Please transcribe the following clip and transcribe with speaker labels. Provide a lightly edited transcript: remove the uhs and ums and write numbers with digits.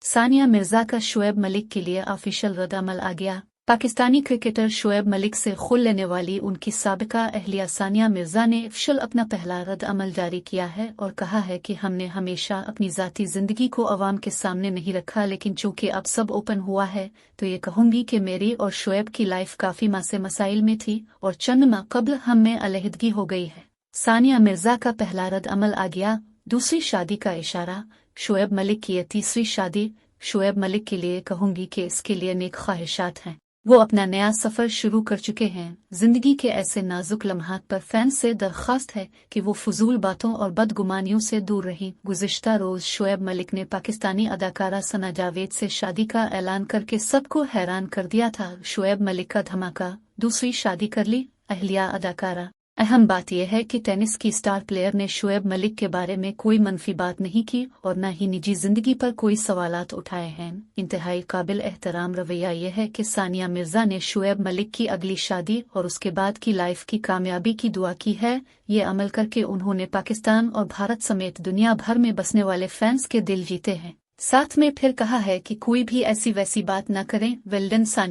Speaker 1: सानिया मिर्जा का शुएब मलिक के लिए ऑफिशियल रद्द-अमल आ गया। पाकिस्तानी क्रिकेटर शुएब मलिक से खुल लेने वाली उनकी साबिका अहलिया सानिया मिर्जा ने ऑफिशियल अपना पहला रद्द-अमल जारी किया है और कहा है कि हमने हमेशा अपनी ज़ाती ज़िंदगी को अवाम के सामने नहीं रखा, लेकिन चूंकि अब सब ओपन हुआ है तो ये कहूँगी कि मेरी और शुएब की लाइफ काफ़ी माह से मसाइल में थी और चंद माह कबल हम में अलहदगी हो गई है। सानिया मिर्जा का पहला रद्द-अमल आ गया, दूसरी शादी का इशारा। शुएब मलिक की ये तीसरी शादी। शुएब मलिक के लिए कहूँगी कि इसके लिए नेक ख्वाहिशात हैं। वो अपना नया सफ़र शुरू कर चुके हैं। ज़िंदगी के ऐसे नाजुक लम्हात पर फैंस से दरख्वास्त है कि वो फजूल बातों और बदगुमानियों से दूर रहें। गुज़िश्ता रोज़ शुएब मलिक ने पाकिस्तानी अदाकारा सना जावेद से शादी का ऐलान करके सबको हैरान कर दिया था। शुएब मलिक का धमाका, दूसरी शादी कर ली अहलिया अदाकारा। अहम बात यह है कि टेनिस की स्टार प्लेयर ने शुएब मलिक के बारे में कोई मनफी बात नहीं की और न ही निजी जिंदगी पर कोई सवालात उठाए हैं। इंतहाई काबिल एहतराम रवैया यह है कि सानिया मिर्जा ने शुएब मलिक की अगली शादी और उसके बाद की लाइफ की कामयाबी की दुआ की है। ये अमल करके उन्होंने पाकिस्तान और भारत समेत दुनिया भर में बसने वाले फैंस के दिल जीते हैं। साथ में फिर कहा है कि कोई भी ऐसी वैसी बात न करें। Well done Sania.